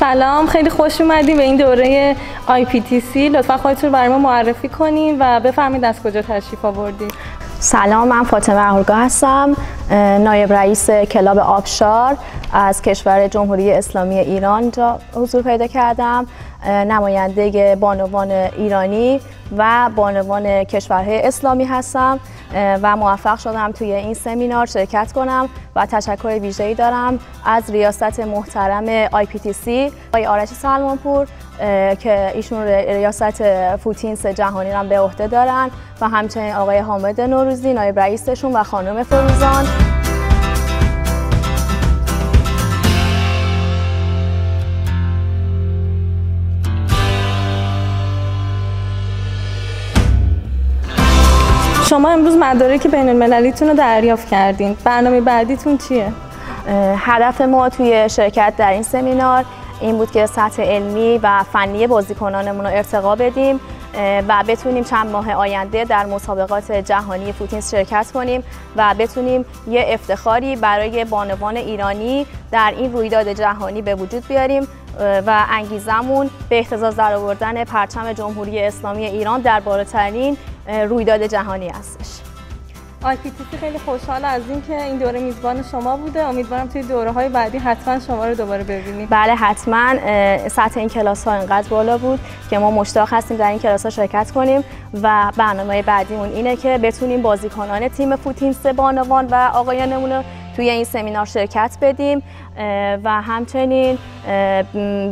سلام، خیلی خوش اومدیم به این دوره IPTC. لطفا خودتون رو برای ما معرفی کنین و بفرمایید از کجا تشریف آوردین. سلام، من فاطمه اهورگاه هستم، نایب رئیس کلاب آبشار از کشور جمهوری اسلامی ایران اینجا حضور پیدا کردم. نماینده بانوان ایرانی و بانوان کشورهای اسلامی هستم و موفق شدم توی این سمینار شرکت کنم و تشکر ویژه‌ای دارم از ریاست محترم IPTC آقای آرش سلمانپور که ایشون ریاست فوتینس جهانی را به عهده دارن و همچنین آقای حامد نوروزی نایب رئیسشون و خانم فروزان. شما امروز مدارک بین المللیتون رو دریافت کردین. برنامه بعدیتون چیه؟ هدف ما توی شرکت در این سمینار این بود که سطح علمی و فنی بازیکنانمون رو ارتقا بدیم و بتونیم چند ماه آینده در مسابقات جهانی فوتینس شرکت کنیم و بتونیم یه افتخاری برای بانوان ایرانی در این رویداد جهانی به وجود بیاریم و انگیزمون به اهتزاز درآوردن پرچم جمهوری اسلامی ایران در بالاترین رویداد جهانی هستش. IPTC خیلی خوشحال از اینکه این دوره میزبان شما بوده. امیدوارم توی دوره‌های بعدی حتما شما رو دوباره ببینیم. بله حتما. سطح این کلاس‌ها اینقدر بالا بود که ما مشتاق هستیم در این کلاس‌ها شرکت کنیم و برنامه بعدیمون اینه که بتونیم بازیکنان تیم فوتینس بانوان و آقایانمون رو توی این سمینار شرکت بدیم و همچنین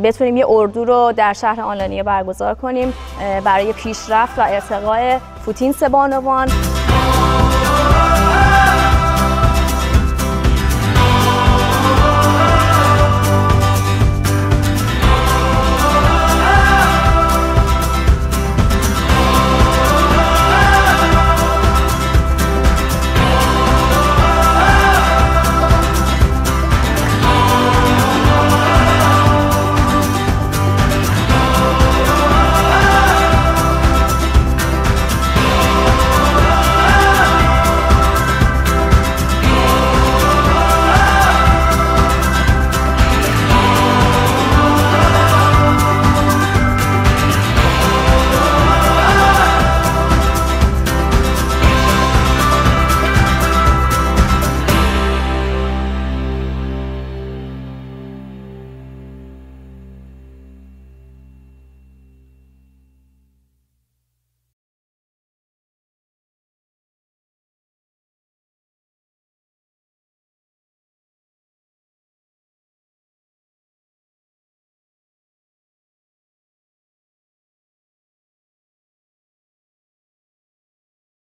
بتونیم یه اردو رو در شهر آنلاینیه برگزار کنیم برای پیشرفت و ارتقاء فوتینس بانوان.